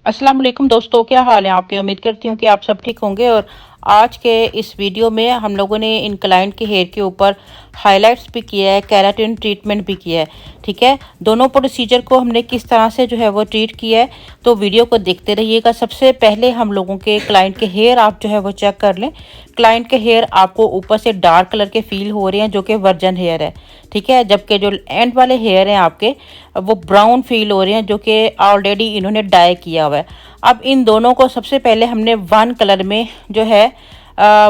अस्सलाम वालेकुम दोस्तों, क्या हाल है आपके। उम्मीद करती हूँ कि आप सब ठीक होंगे। और आज के इस वीडियो में हम लोगों ने इन क्लाइंट के हेयर के ऊपर हाइलाइट्स भी किया है, केराटिन ट्रीटमेंट भी किया है। ठीक है, दोनों प्रोसीजर को हमने किस तरह से जो है वो ट्रीट किया है, तो वीडियो को देखते रहिएगा। सबसे पहले हम लोगों के क्लाइंट के हेयर आप जो है वो चेक कर लें। क्लाइंट के हेयर आपको ऊपर से डार्क कलर के फील हो रहे हैं, जो कि वर्जन हेयर है। ठीक है, जबकि जो एंड वाले हेयर हैं आपके, वो ब्राउन फील हो रहे हैं, जो कि ऑलरेडी इन्होंने डाई किया हुआ है। अब इन दोनों को सबसे पहले हमने वन कलर में जो है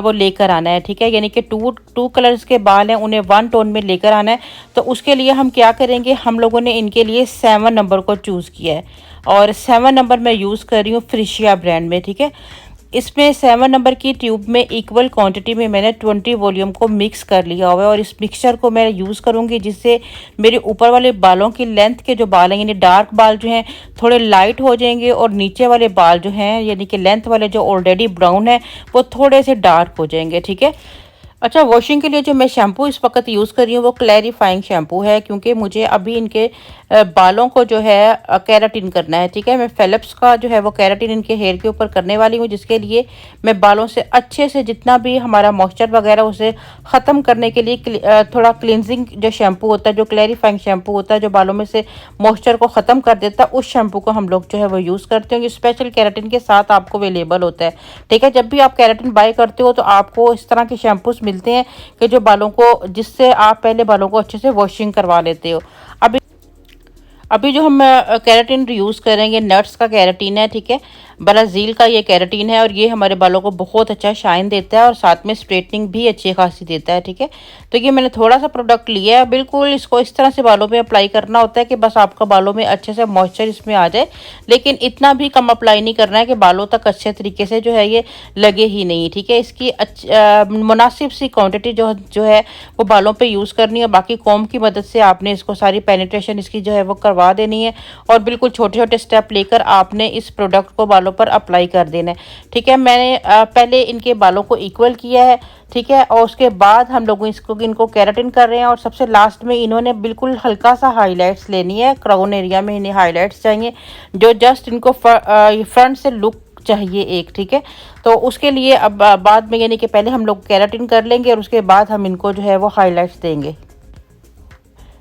वो लेकर आना है। ठीक है, यानी कि टू कलर्स के बाल हैं, उन्हें वन टोन में लेकर आना है। तो उसके लिए हम क्या करेंगे, हम लोगों ने इनके लिए 7 नंबर को चूज़ किया है, और 7 नंबर मैं यूज़ कर रही हूँ फ्रिशिया ब्रांड में। ठीक है, इसमें 7 नंबर की ट्यूब में इक्वल क्वांटिटी में मैंने 20 वॉल्यूम को मिक्स कर लिया हुआ है, और इस मिक्सचर को मैं यूज़ करूँगी जिससे मेरे ऊपर वाले बालों की लेंथ के जो बाल हैं, यानी डार्क बाल जो हैं थोड़े लाइट हो जाएंगे, और नीचे वाले बाल जो हैं यानी कि लेंथ वाले जो ऑलरेडी ब्राउन है वो थोड़े से डार्क हो जाएंगे। ठीक है, अच्छा, वॉशिंग के लिए जो मैं शैम्पू इस वक्त यूज़ कर रही हूँ वो क्लैरिफाइंग शैम्पू है, क्योंकि मुझे अभी इनके बालों को जो है केराटिन करना है। ठीक है, मैं फेलिप्स का जो है वो केराटिन इनके हेयर के ऊपर करने वाली हूँ, जिसके लिए मैं बालों से अच्छे से जितना भी हमारा मॉइस्चर वगैरह उसे ख़त्म करने के लिए थोड़ा क्लिनजिंग जो शैम्पू होता है, जो क्लैरिफाइंग शैम्पू होता है, जो बालों में से मॉइस्चर को ख़त्म कर देता है, उस शैम्पू को हम लोग जो है वो यूज़ करते हैं। ये स्पेशल केराटिन के साथ आपको अवेलेबल होता है। ठीक है, जब भी आप केराटिन बाय करते हो तो आपको इस तरह के शैम्पूस मिलते हैं कि जो बालों को, जिससे आप पहले बालों को अच्छे से वॉशिंग करवा लेते हो। अभी जो हम केराटिन यूज़ करेंगे, नट्स का केराटिन है। ठीक है, ब्राज़ील का ये केराटिन है, और ये हमारे बालों को बहुत अच्छा शाइन देता है, और साथ में स्ट्रेटनिंग भी अच्छी खासी देता है। ठीक है, तो ये मैंने थोड़ा सा प्रोडक्ट लिया है, बिल्कुल इसको इस तरह से बालों पे अप्लाई करना होता है कि बस आपका बालों में अच्छे से मॉइस्चर इसमें आ जाए, लेकिन इतना भी कम अप्लाई नहीं करना है कि बालों तक अच्छे तरीके से जो है ये लगे ही नहीं। ठीक है, इसकी मुनासिब सी क्वान्टिटी जो है वो बालों पर यूज़ करनी है। बाकी कॉम की मदद से आपने इसको सारी पेनिट्रेशन इसकी जो है वो करवा देनी है, और बिल्कुल छोटे छोटे स्टेप लेकर आपने इस प्रोडक्ट को बालों पर अप्लाई कर देना है। ठीक है, मैंने पहले इनके बालों को इक्वल किया है। ठीक है, और उसके बाद हम लोग इनको केराटिन कर रहे हैं, और सबसे लास्ट में इन्होंने बिल्कुल हल्का सा हाईलाइट्स लेनी है। क्राउन एरिया में इन्हें हाईलाइट्स चाहिए, जो जस्ट इनको फ्रंट से लुक चाहिए एक। ठीक है, तो उसके लिए अब बाद में, यानी कि पहले हम लोग केराटिन कर लेंगे, और उसके बाद हम इनको जो है वो हाईलाइट्स देंगे।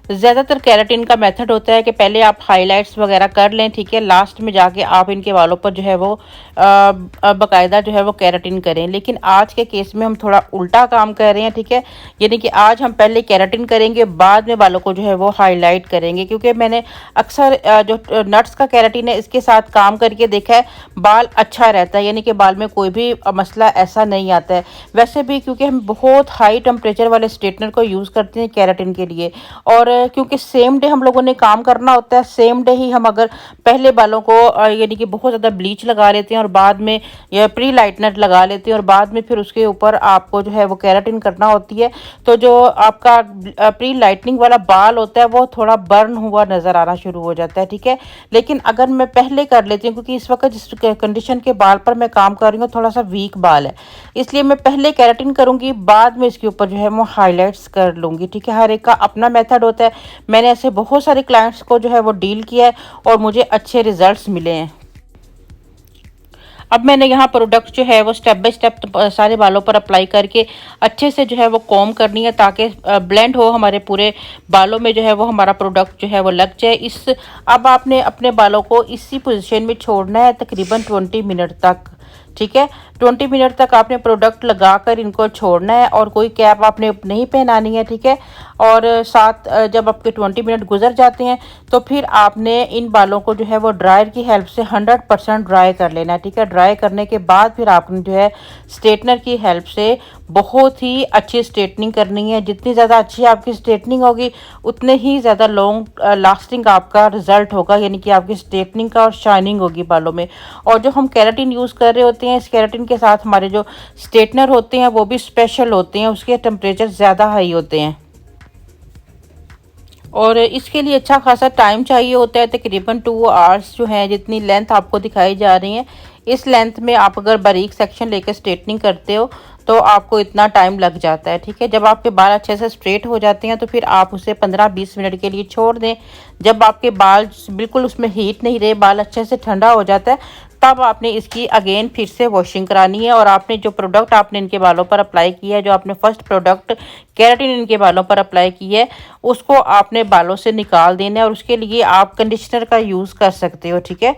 ज़्यादातर केराटिन का मेथड होता है कि पहले आप हाइलाइट्स वगैरह कर लें। ठीक है, लास्ट में जाके आप इनके बालों पर जो है वो बाकायदा जो है वो केराटिन करें। लेकिन आज के केस में हम थोड़ा उल्टा काम कर रहे हैं। ठीक है, यानी कि आज हम पहले केराटिन करेंगे, बाद में बालों को जो है वो हाईलाइट करेंगे, क्योंकि मैंने अक्सर जो नट्स का केराटिन है इसके साथ काम करके देखा है, बाल अच्छा रहता है, यानी कि बाल में कोई भी मसला ऐसा नहीं आता है। वैसे भी क्योंकि हम बहुत हाई टेम्परेचर वाले स्ट्रेटनर को यूज़ करते हैं केराटिन के लिए, और क्योंकि सेम डे हम लोगों ने काम करना होता है, सेम डे ही हम अगर पहले बालों को यानी कि बहुत ज़्यादा ब्लीच लगा लेते हैं, और बाद में या प्री लाइटनर लगा लेते हैं, और बाद में फिर उसके ऊपर आपको जो है वो केराटिन करना होती है, तो जो आपका प्री लाइटनिंग वाला बाल होता है वो थोड़ा बर्न हुआ नज़र आना शुरू हो जाता है। ठीक है, लेकिन अगर मैं पहले कर लेती हूँ, क्योंकि इस वक्त जिस कंडीशन के बाल पर मैं काम कर रही हूँ थोड़ा सा वीक बाल है, इसलिए मैं पहले केराटिन करूँगी, बाद में इसके ऊपर जो है वो हाईलाइट्स कर लूँगी। ठीक है, हर एक का अपना मेथड होता है। मैंने ऐसे बहुत सारे क्लाइंट्स को जो है वो डील किया है, और मुझे अच्छे रिजल्ट्स मिले हैं। अब मैंने यहाँ प्रोडक्ट जो है वो स्टेप बाय स्टेप सारे बालों पर अप्लाई करके अच्छे से जो है वो कॉम करनी है, ताकि ब्लेंड हो हमारे पूरे बालों में, जो है वो हमारा प्रोडक्ट जो है वो लग जाए। अब आपने अपने बालों को इसी पोजीशन में छोड़ना है तकरीबन 20 मिनट तक। ठीक है, 20 मिनट तक आपने प्रोडक्ट लगाकर इनको छोड़ना है, और कोई कैप आपने नहीं पहनानी है। ठीक है, और साथ जब आपके 20 मिनट गुजर जाते हैं तो फिर आपने इन बालों को जो है वो ड्रायर की हेल्प से 100% ड्राई कर लेना है। ठीक है, ड्राई करने के बाद फिर आपने जो है स्ट्रेटनर की हेल्प से बहुत ही अच्छी स्ट्रेटनिंग करनी है। जितनी ज़्यादा अच्छी आपकी स्ट्रेटनिंग होगी, उतने ही ज़्यादा लॉन्ग लास्टिंग आपका रिजल्ट होगा, यानी कि आपकी स्ट्रेटनिंग का और शाइनिंग होगी बालों में। और जो हम केराटिन यूज़ कर रहे होते हैं, इस केराटिन के साथ हमारे जो स्ट्रेटनर होते हैं वो भी स्पेशल होते हैं, उसके टेम्परेचर ज़्यादा हाई होते हैं, और इसके लिए अच्छा खासा टाइम चाहिए होता है। तकरीबन 2 आवर्स जो है, जितनी लेंथ आपको दिखाई जा रही है, इस लेंथ में आप अगर बारीक सेक्शन लेकर स्ट्रेटनिंग करते हो तो आपको इतना टाइम लग जाता है। ठीक है, जब आपके बाल अच्छे से स्ट्रेट हो जाते हैं तो फिर आप उसे 15-20 मिनट के लिए छोड़ दें। जब आपके बाल बिल्कुल उसमें हीट नहीं रहे, बाल अच्छे से ठंडा हो जाता है, तब आपने इसकी अगेन फिर से वॉशिंग करानी है। और आपने जो प्रोडक्ट आपने इनके बालों पर अप्लाई किया है, जो आपने फर्स्ट प्रोडक्ट केराटिन इनके बालों पर अप्लाई की है, उसको आपने बालों से निकाल देना है। और उसके लिए आप कंडीशनर का यूज़ कर सकते हो, ठीक है।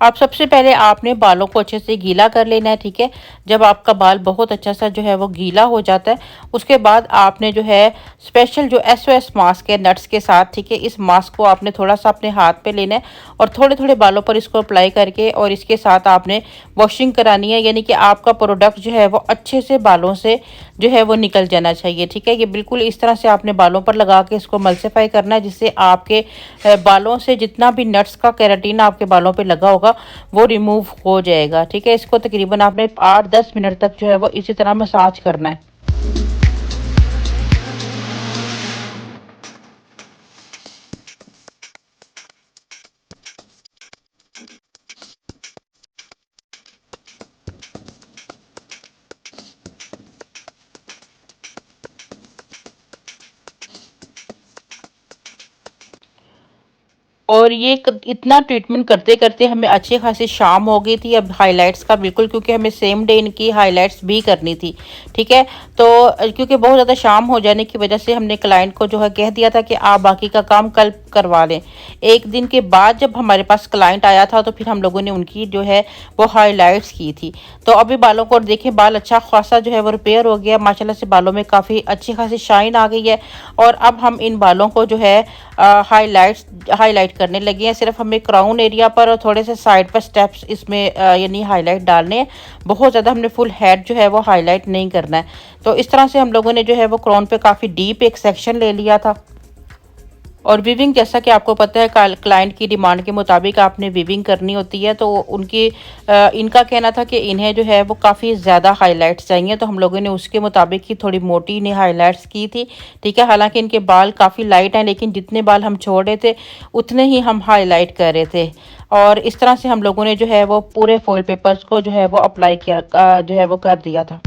आप सबसे पहले आपने बालों को अच्छे से गीला कर लेना है, ठीक है। जब आपका बाल बहुत अच्छा सा जो है वो गीला हो जाता है, उसके बाद आपने जो है स्पेशल जो SOS मास्क है नट्स के साथ, ठीक है, इस मास्क को आपने थोड़ा सा अपने हाथ पे लेना है और थोड़े थोड़े बालों पर इसको अप्लाई करके और इसके साथ आपने वॉशिंग करानी है। यानी कि आपका प्रोडक्ट जो है वो अच्छे से बालों से जो है वो निकल जाना चाहिए, ठीक है। ये बिल्कुल इस तरह से आपने बालों पर लगा के इसको मल्सीफाई करना है, जिससे आपके बालों से जितना भी नट्स का केराटिन आपके बालों पे लगा होगा वो रिमूव हो जाएगा, ठीक है। इसको तकरीबन आपने 8-10 मिनट तक जो है वो इसी तरह मसाज करना है। और ये इतना ट्रीटमेंट करते करते हमें अच्छी खासी शाम हो गई थी अब हाइलाइट्स का बिल्कुल, क्योंकि हमें सेम डे इनकी हाइलाइट्स भी करनी थी, ठीक है। तो क्योंकि बहुत ज़्यादा शाम हो जाने की वजह से हमने क्लाइंट को जो है कह दिया था कि आप बाकी का काम कल करवा लें। एक दिन के बाद जब हमारे पास क्लाइंट आया था तो फिर हम लोगों ने उनकी जो है वो हाईलाइट्स की थी। तो अभी बालों को देखें, बाल अच्छा खासा जो है वो रिपेयर हो गया माशाल्लाह से, बालों में काफ़ी अच्छी खासी शाइन आ गई है। और अब हम इन बालों को जो है हाईलाइट करने लगे हैं। सिर्फ हमें क्राउन एरिया पर और थोड़े से साइड पर स्टेप्स इसमें यानी हाईलाइट डालने हैं। बहुत ज़्यादा हमने फुल हेड जो है वो हाईलाइट नहीं करना है। तो इस तरह से हम लोगों ने जो है वो क्राउन पे काफ़ी डीप एक सेक्शन ले लिया था। और विविंग जैसा कि आपको पता है क्लाइंट की डिमांड के मुताबिक आपने विविंग करनी होती है। तो उनकी इनका कहना था कि इन्हें जो है वो काफ़ी ज़्यादा हाइलाइट्स चाहिए, तो हम लोगों ने उसके मुताबिक ही थोड़ी मोटी इन्हें हाइलाइट्स की थी, ठीक है। हालांकि इनके बाल काफ़ी लाइट हैं, लेकिन जितने बाल हम छोड़ रहे थे उतने ही हम हाईलाइट कर रहे थे। और इस तरह से हम लोगों ने जो है वो पूरे फॉइल पेपर्स को जो है वो अप्लाई किया, जो है वो कर दिया था।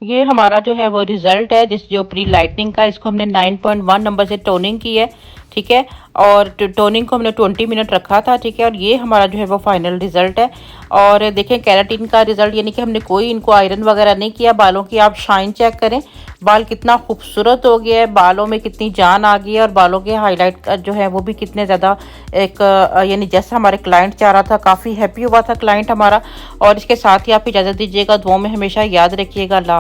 ये हमारा जो है वो रिजल्ट है जिस जो प्री लाइटनिंग का, इसको हमने 9.1 नंबर से टोनिंग की है, ठीक है। और टोनिंग को हमने 20 मिनट रखा था, ठीक है। और ये हमारा जो है वो फाइनल रिजल्ट है। और देखें केराटिन का रिजल्ट, यानी कि हमने कोई इनको आयरन वगैरह नहीं किया। बालों की आप शाइन चेक करें, बाल कितना खूबसूरत हो गया है, बालों में कितनी जान आ गई है। और बालों के हाईलाइट जो है वो भी कितने ज़्यादा एक यानी जैसा हमारे क्लाइंट चाह रहा था, काफ़ी हैप्पी हुआ था क्लाइंट हमारा। और इसके साथ ही आप इजाज़त दीजिएगा, दुआओं में हमेशा याद रखिएगा। अल्लाह।